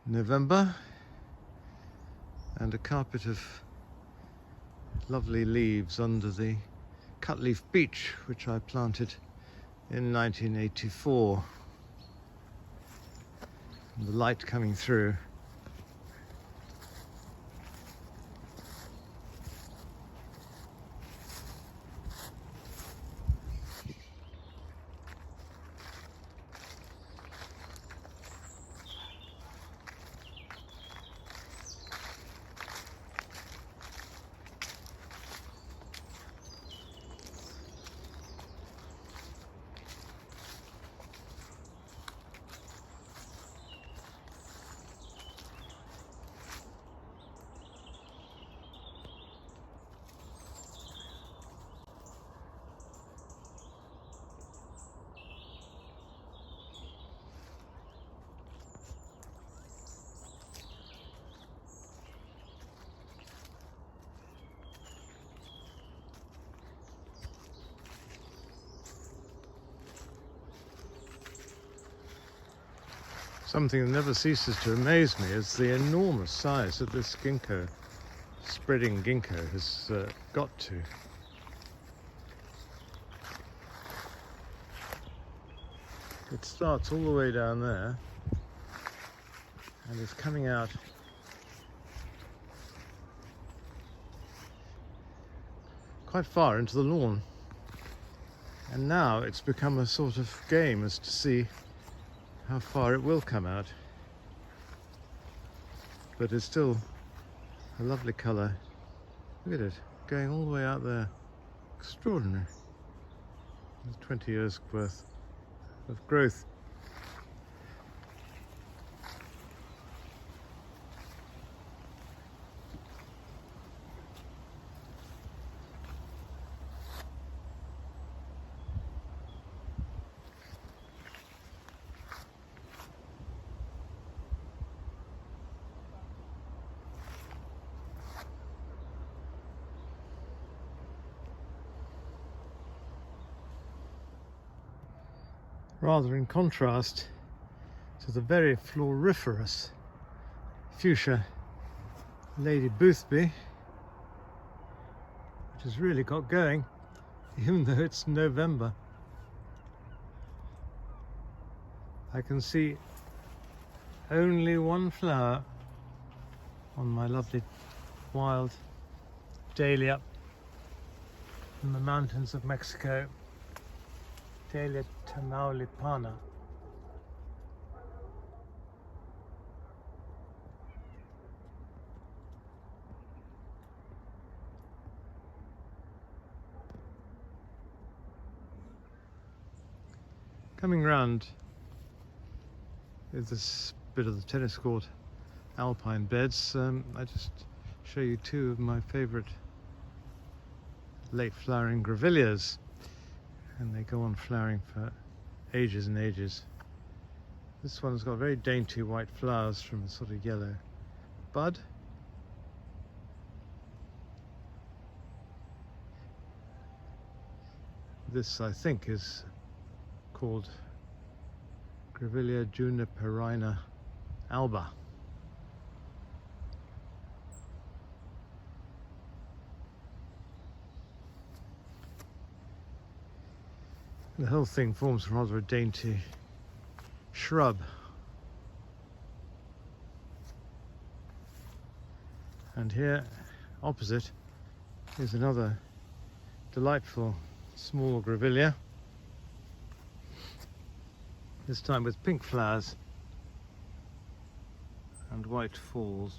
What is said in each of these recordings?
November, and a carpet of lovely leaves under the cutleaf beech which I planted in 1984. And the light coming through. Something that never ceases to amaze me is the enormous size that this ginkgo, spreading ginkgo, has got to. It starts all the way down there and is coming out quite far into the lawn. And now it's become a sort of game as to see how far it will come out, but it's still a lovely colour. Look at it, going all the way out there. Extraordinary. There's 20 years worth of growth. Rather in contrast to the very floriferous fuchsia Lady Boothby, which has really got going, even though it's November. I can see only one flower on my lovely wild Dahlia in the mountains of Mexico. Dahlia tamaulipana. Coming round is this bit of the tennis court alpine beds. I just show you two of my favourite late flowering grevilleas. And they go on flowering for ages and ages. This one's got very dainty white flowers from a sort of yellow bud. This, I think, is called Grevillea juniperina alba. The whole thing forms rather a dainty shrub. And here, opposite, is another delightful small grevillea, this time with pink flowers and white falls.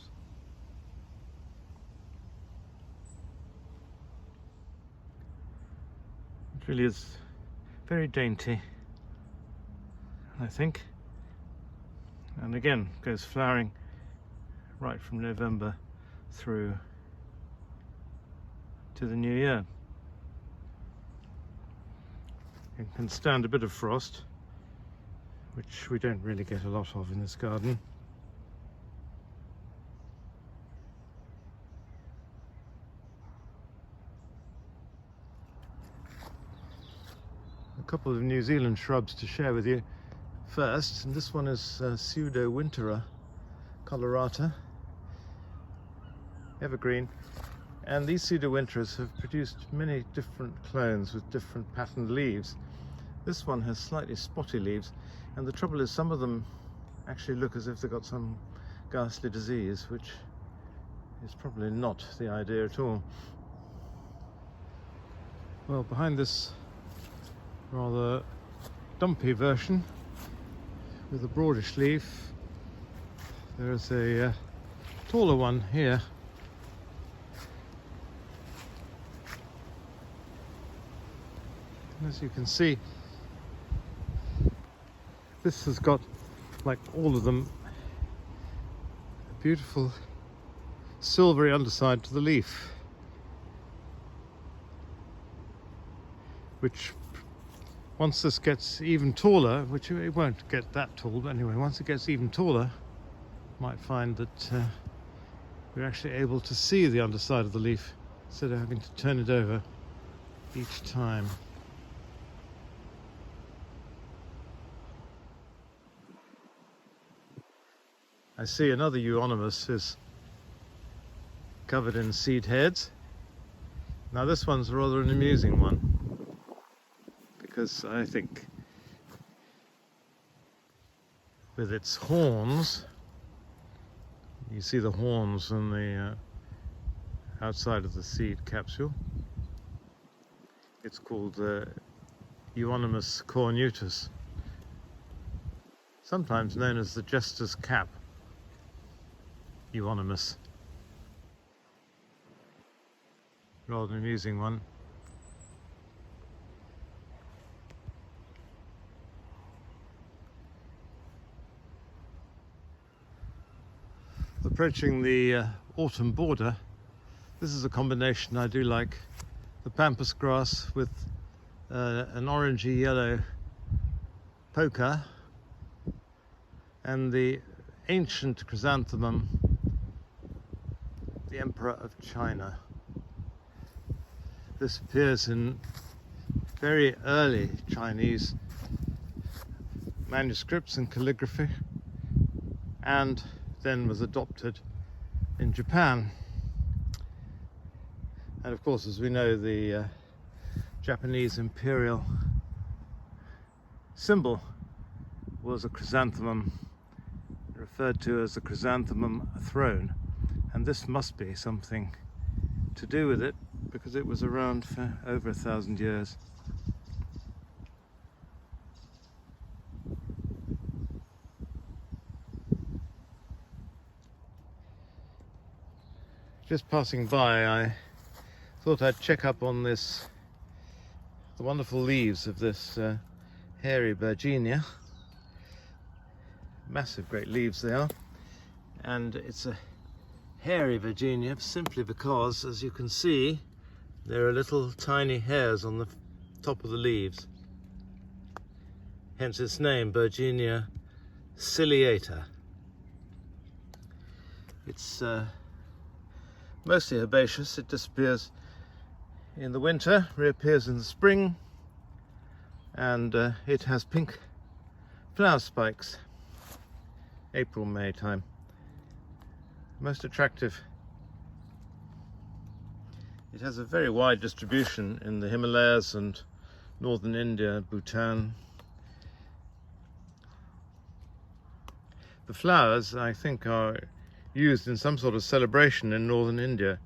It really is very dainty, I think, and again goes flowering right from November through to the new year. It can stand a bit of frost, which we don't really get a lot of in this garden. A couple of New Zealand shrubs to share with you first, and this one is pseudo winterer colorata, evergreen. And these cedar winterers have produced many different clones with different patterned leaves. This one has slightly spotty leaves, and the trouble is some of them actually look as if they've got some ghastly disease, which is probably not the idea at all. Well, behind this rather dumpy version with a broadish leaf, there is a taller one here. And as you can see, this has got, like all of them, a beautiful silvery underside to the leaf, which once this gets even taller, which it won't get that tall, but anyway, once it gets even taller, you might find that we're actually able to see the underside of the leaf instead of having to turn it over each time. I see another euonymus is covered in seed heads. Now this one's rather an amusing one, because I think with its horns, you see the horns on the outside of the seed capsule. It's called Euonymus cornutus, sometimes known as the jester's cap euonymus. Rather an amusing one. Approaching the autumn border, this is a combination I do like. The pampas grass with an orangey yellow poker, and the ancient chrysanthemum, the Emperor of China. This appears in very early Chinese manuscripts and calligraphy, and then was adopted in Japan. And of course, as we know, the Japanese imperial symbol was a chrysanthemum, referred to as a chrysanthemum throne, and this must be something to do with it, because it was around for over 1,000 years. Just passing by, I thought I'd check up on the wonderful leaves of this hairy Virginia. Massive great leaves they are, and it's a hairy Virginia simply because, as you can see, there are little tiny hairs on the top of the leaves, hence its name, Virginia ciliata. It's mostly herbaceous. It disappears in the winter, reappears in the spring, and it has pink flower spikes, April, May time. Most attractive. It has a very wide distribution in the Himalayas and northern India, Bhutan. The flowers, I think, are used in some sort of celebration in northern India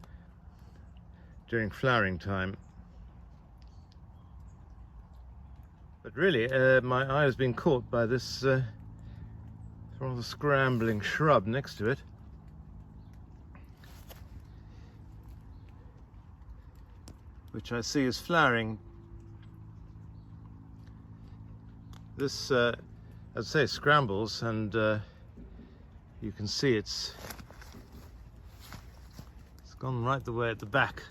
during flowering time. But really, my eye has been caught by this rather scrambling shrub next to it. Which I see is flowering. This, as I say, scrambles, and you can see it's gone right the way at the back.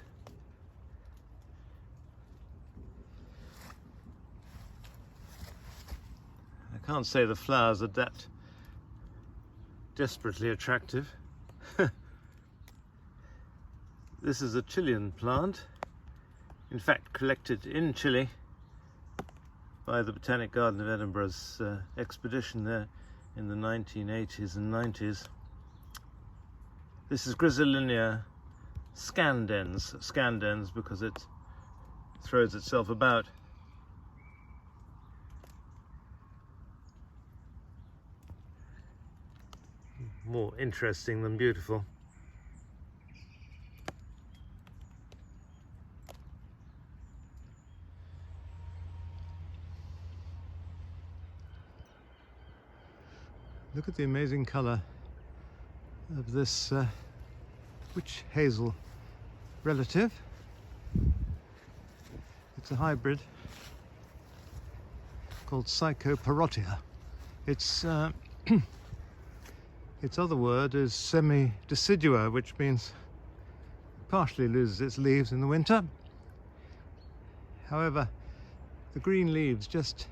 I can't say the flowers are that desperately attractive. This is a Chilean plant, in fact collected in Chile by the Botanic Garden of Edinburgh's expedition there in the 1980s and 90s. This is Griselinia scandens because it throws itself about. More interesting than beautiful. Look at the amazing colour of this witch hazel relative. It's a hybrid called Psychoparotia. Its its other word is semi-decidua, which means it partially loses its leaves in the winter. However, the green leaves just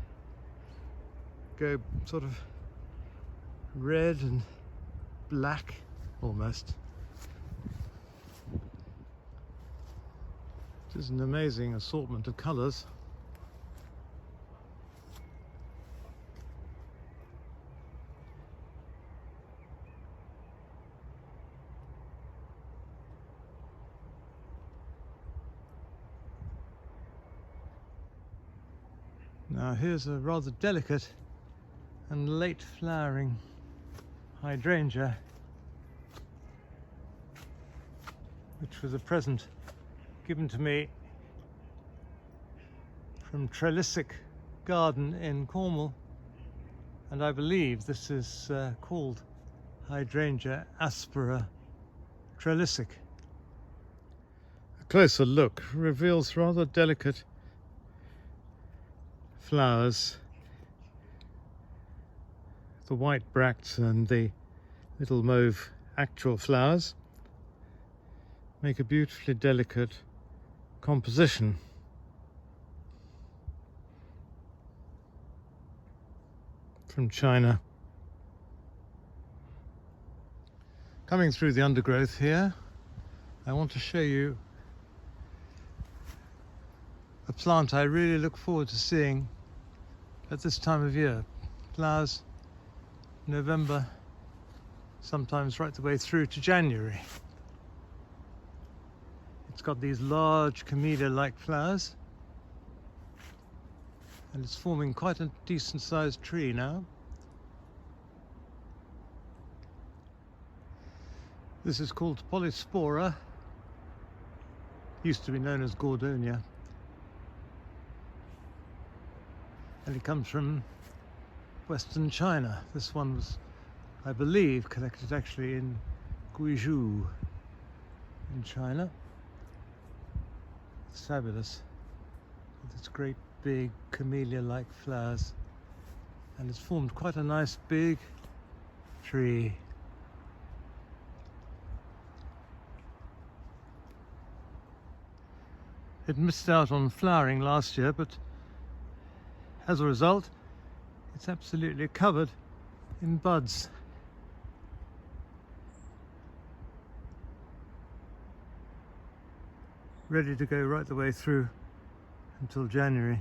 go sort of red and black almost. It is an amazing assortment of colours. Now here's a rather delicate and late flowering hydrangea, which was a present given to me from Gorwell Garden in Cornwall, and I believe this is called Hydrangea aspera trelisic. A closer look reveals rather delicate flowers. The white bracts and the little mauve actual flowers make a beautifully delicate composition. From China. Coming through the undergrowth here, I want to show you a plant I really look forward to seeing at this time of year. Flowers November, sometimes right the way through to January. It's got these large camellia-like flowers, and it's forming quite a decent sized tree now. This is called Polyspora, used to be known as Gordonia, and it comes from Western China. This one was, I believe, collected actually in Guizhou in China. It's fabulous, with its great big camellia-like flowers, and it's formed quite a nice big tree. It missed out on flowering last year, but as a result it's absolutely covered in buds. Ready to go right the way through until January.